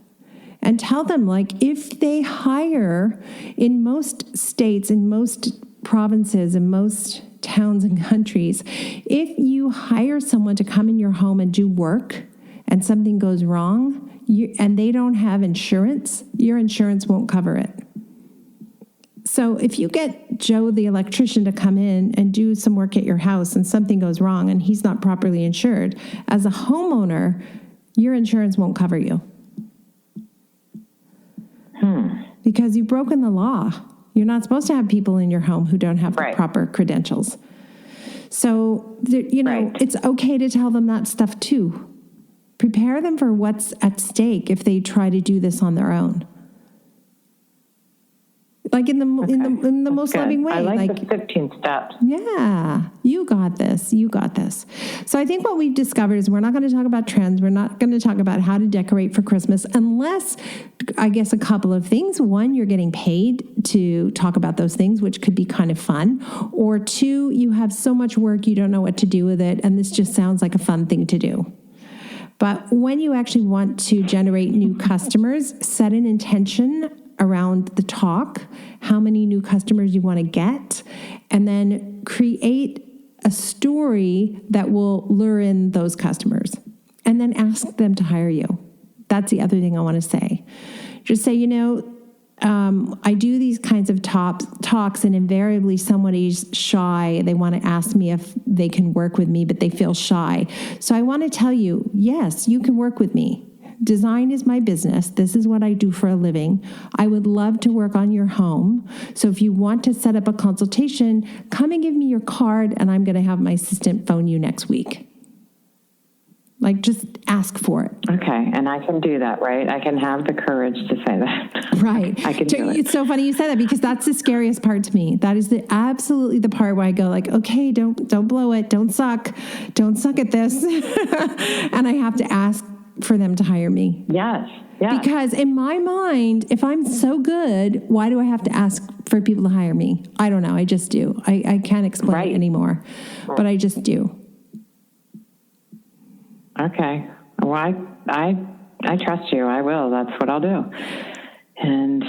And tell them, like, if they hire in most states, in most provinces, in most towns and countries, if you hire someone to come in your home and do work and something goes wrong and they don't have insurance, your insurance won't cover it. So if you get Joe, the electrician, to come in and do some work at your house and something goes wrong and he's not properly insured, as a homeowner, your insurance won't cover you. Because you've broken the law. You're not supposed to have people in your home who don't have the proper credentials. So, It's okay to tell them that stuff too. Prepare them for what's at stake if they try to do this on their own. Like in the most loving way. I like the 15 steps. Yeah, you got this. You got this. So I think what we've discovered is we're not going to talk about trends. We're not going to talk about how to decorate for Christmas unless, I guess, a couple of things. One, you're getting paid to talk about those things, which could be kind of fun. Or 2, you have so much work you don't know what to do with it, and this just sounds like a fun thing to do. But when you actually want to generate new customers, set an intention around the talk, how many new customers you want to get, and then create a story that will lure in those customers, and then ask them to hire you. That's the other thing I want to say. Just say, I do these kinds of talks, and invariably somebody's shy. They want to ask me if they can work with me, but they feel shy. So I want to tell you, yes, you can work with me. Design is my business. This is what I do for a living. I would love to work on your home. So if you want to set up a consultation, come and give me your card, and I'm going to have my assistant phone you next week. Like, just ask for it. Okay, and I can do that, right? I can have the courage to say that. Right. I can do it. It's so funny you say that, because that's the scariest part to me. That is absolutely the part where I go like, okay, don't blow it. Don't suck at this. And I have to ask for them to hire me. Yes. Because in my mind, if I'm so good, why do I have to ask for people to hire me? I don't know. I just do. I can't explain it anymore, but I just do. Okay. Well, I trust you. I will. That's what I'll do. And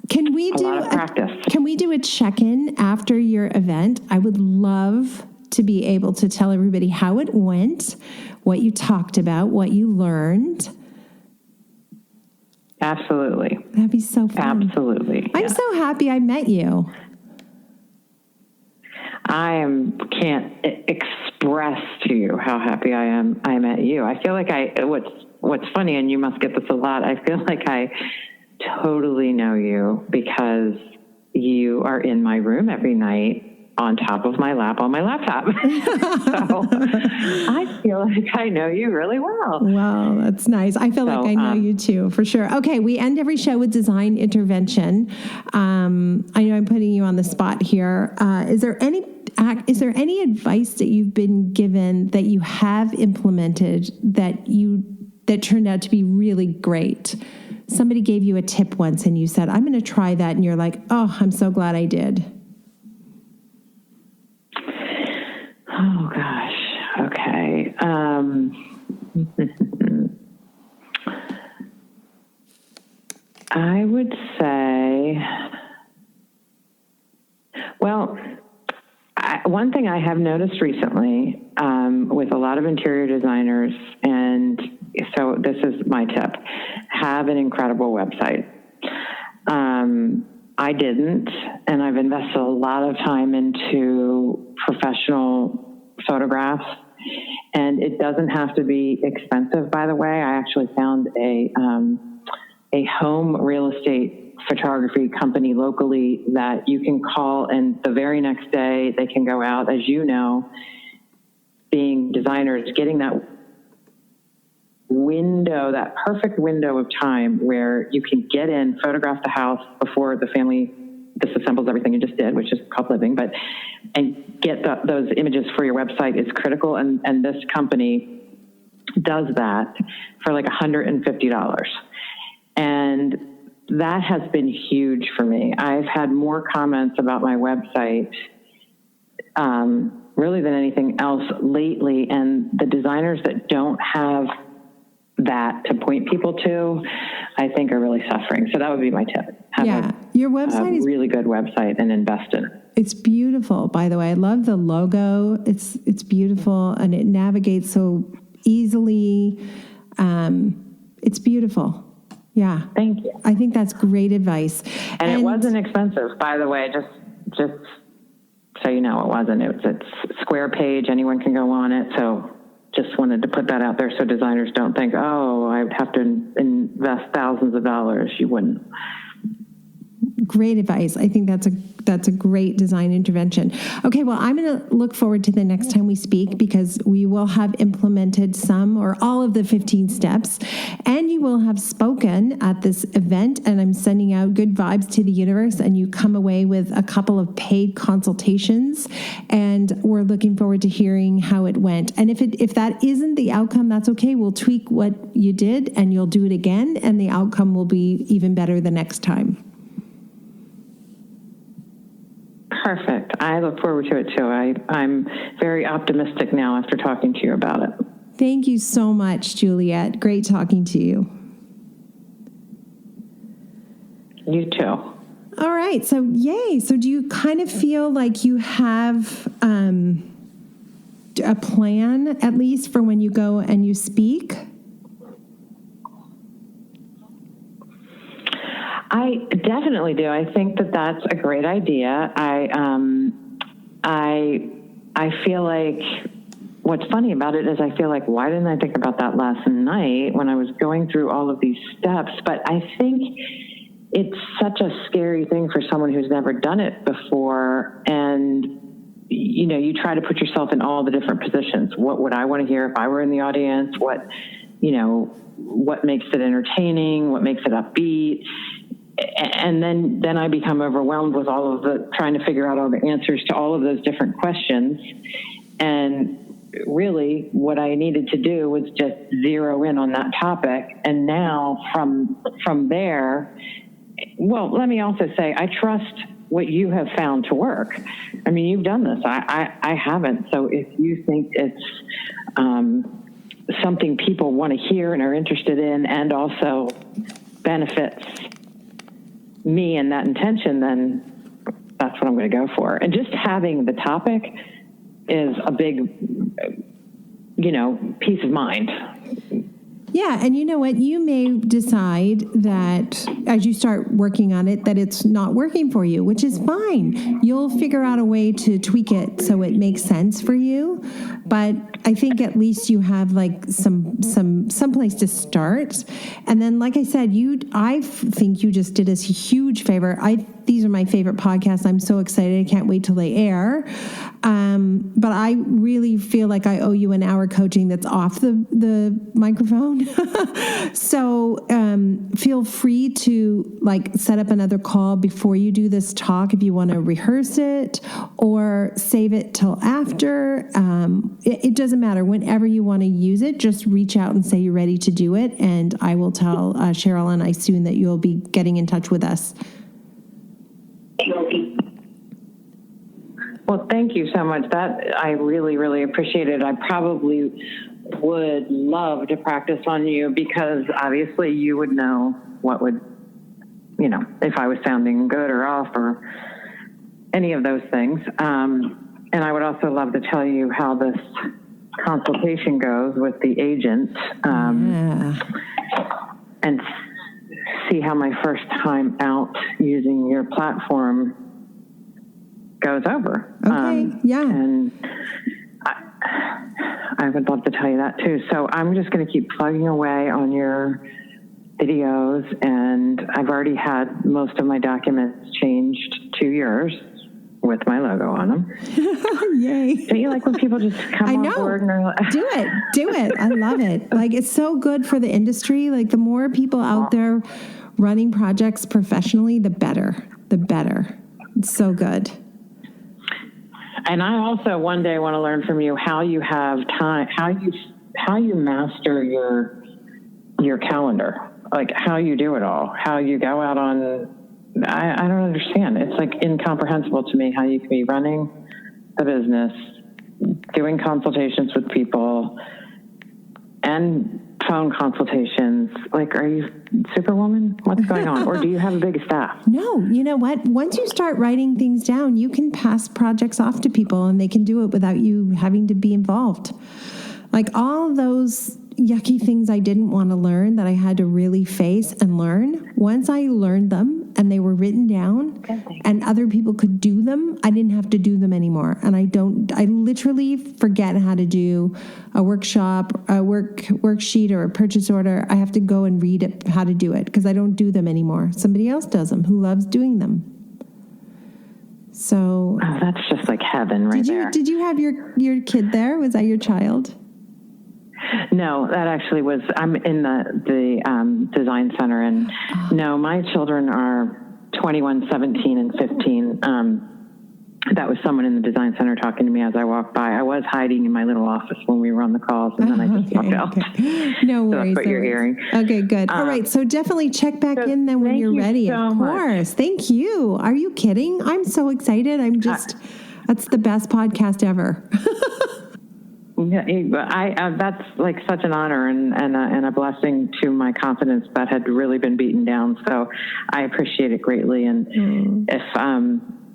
can we do a lot of practice? Can we do a check-in after your event? I would love to be able to tell everybody how it went, what you talked about, what you learned. Absolutely. That'd be so fun. Absolutely. I'm so happy I met you. Can't express to you how happy I am I met you. I feel like what's funny, and you must get this a lot, I feel like I totally know you because you are in my room every night on top of my lap on my laptop. So I feel like I know you really well. Wow, that's nice. I feel like I know you too, for sure. Okay, we end every show with design intervention. I know I'm putting you on the spot here. Is there any advice that you've been given that you have implemented that turned out to be really great? Somebody gave you a tip once and you said, I'm going to try that. And you're like, oh, I'm so glad I did. Oh, gosh. Okay. I would say, well, one thing I have noticed recently with a lot of interior designers, and so this is my tip, have an incredible website. I didn't, and I've invested a lot of time into professional photographs, and it doesn't have to be expensive, by the way. I actually found a home real estate photography company locally that you can call, and the very next day they can go out. As you know, being designers, getting that window, that perfect window of time where you can get in, photograph the house before the family disassembles everything you just did, which is called living, and get those images for your website is critical. And this company does that for like $150. And that has been huge for me. I've had more comments about my website really than anything else lately. And the designers that don't have that to point people to, I think are really suffering. So that would be my tip. Have your website is really good website and invest in it. It's beautiful, by the way. I love the logo. It's beautiful, and it navigates so easily. It's beautiful. Yeah. Thank you. I think that's great advice. And it wasn't expensive, by the way, just so you know, it wasn't. It's square page. Anyone can go on it. So just wanted to put that out there so designers don't think, oh, I would have to invest thousands of dollars. You wouldn't. Great advice. I think that's a great design intervention. Okay, well, I'm going to look forward to the next time we speak, because we will have implemented some or all of the 15 steps, and you will have spoken at this event, and I'm sending out good vibes to the universe, and you come away with a couple of paid consultations, and we're looking forward to hearing how it went. And if that isn't the outcome, that's okay. We'll tweak what you did, and you'll do it again, and the outcome will be even better the next time. Perfect. I look forward to it too. I'm very optimistic now after talking to you about it. Thank you so much, Juliet. Great talking to you. You too. All right. So, yay. So do you kind of feel like you have a plan, at least, for when you go and you speak? I definitely do. I think that that's a great idea. I feel like what's funny about it is I feel like, why didn't I think about that last night when I was going through all of these steps? But I think it's such a scary thing for someone who's never done it before. And, you know, you try to put yourself in all the different positions. What would I want to hear if I were in the audience? What makes it entertaining? What makes it upbeat? And then I become overwhelmed with all of the trying to figure out all the answers to all of those different questions. And really what I needed to do was just zero in on that topic. And now from there, well, let me also say, I trust what you have found to work. I mean, you've done this. I haven't. So if you think it's something people want to hear and are interested in, and also benefits me and that intention, then that's what I'm going to go for. And just having the topic is a big, peace of mind. Yeah, and you know what? You may decide that as you start working on it, that it's not working for you, which is fine. You'll figure out a way to tweak it so it makes sense for you. But I think at least you have like some place to start. And then, like I said, I think you just did us a huge favor. These are my favorite podcasts. I'm so excited. I can't wait till they air. But I really feel like I owe you an hour coaching that's off the microphone. So feel free to set up another call before you do this talk if you want to rehearse it, or save it till after. It doesn't matter. Whenever you want to use it, just reach out and say you're ready to do it. And I will tell Cheryl and I soon that you'll be getting in touch with us. Well, thank you so much. That I really, really appreciate it. I probably would love to practice on you, because obviously you would know what would, if I was sounding good or off or any of those things. And I would also love to tell you how this consultation goes with the agent, and see how my first time out using your platform goes over. Okay. And I would love to tell you that too. So I'm just going to keep plugging away on your videos, and I've already had most of my documents changed to yours with my logo on them. Yay. Don't you like when people just come on board and are like, do it. I love it. Like, it's so good for the industry. Like, the more people out there running projects professionally, the better. It's so good. And I also one day want to learn from you how you have time, how you master your calendar, like how you do it all, how you go out on, I don't understand. It's like incomprehensible to me how you can be running the business, doing consultations with people, and phone consultations. Like, are you Superwoman? What's going on? Or do you have a big staff? No, you know what? Once you start writing things down, you can pass projects off to people and they can do it without you having to be involved. Like, all those yucky things I didn't want to learn that I had to really face and learn, once I learned them and they were written down and other people could do them, I didn't have to do them anymore. And I literally forget how to do a workshop, a worksheet, or a purchase order. I have to go and read it, how to do it, because I don't do them anymore. Somebody else does them who loves doing them. So that's just like heaven right there. Did you have your kid there? Was that your child? No, that actually was, I'm in the design center, and no, my children are 21, 17, and 15. That was someone in the design center talking to me as I walked by. I was hiding in my little office when we were on the calls, and then I just walked out. Okay. No worries. So that's what you're hearing. Okay, good. All right, so definitely check back in then when you're ready. So of course. Much. Thank you. Are you kidding? I'm so excited. That's the best podcast ever. Yeah, that's like such an honor and a blessing to my confidence that had really been beaten down. So I appreciate it greatly. And if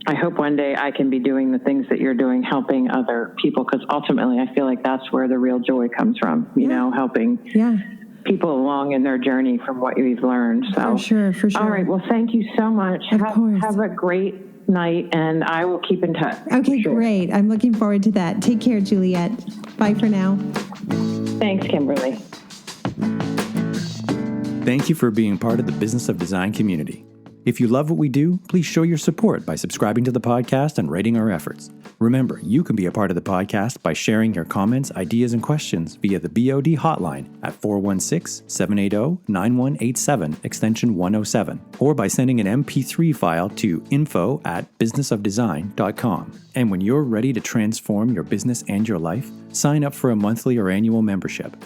I hope one day I can be doing the things that you're doing, helping other people, because ultimately I feel like that's where the real joy comes from. You know, helping people along in their journey from what you've learned. So for sure. All right. Well, thank you so much. Of course. Have a great night, and I will keep in touch. Okay, great. I'm looking forward to that. Take care, Juliet. Bye for now. Thanks, Kimberly. Thank you for being part of the Business of Design community. If you love what we do, please show your support by subscribing to the podcast and rating our efforts. Remember, you can be a part of the podcast by sharing your comments, ideas, and questions via the BOD hotline at 416-780-9187, extension 107, or by sending an MP3 file to info@businessofdesign.com. And when you're ready to transform your business and your life, sign up for a monthly or annual membership.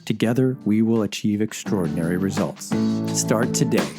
Together, we will achieve extraordinary results. Start today.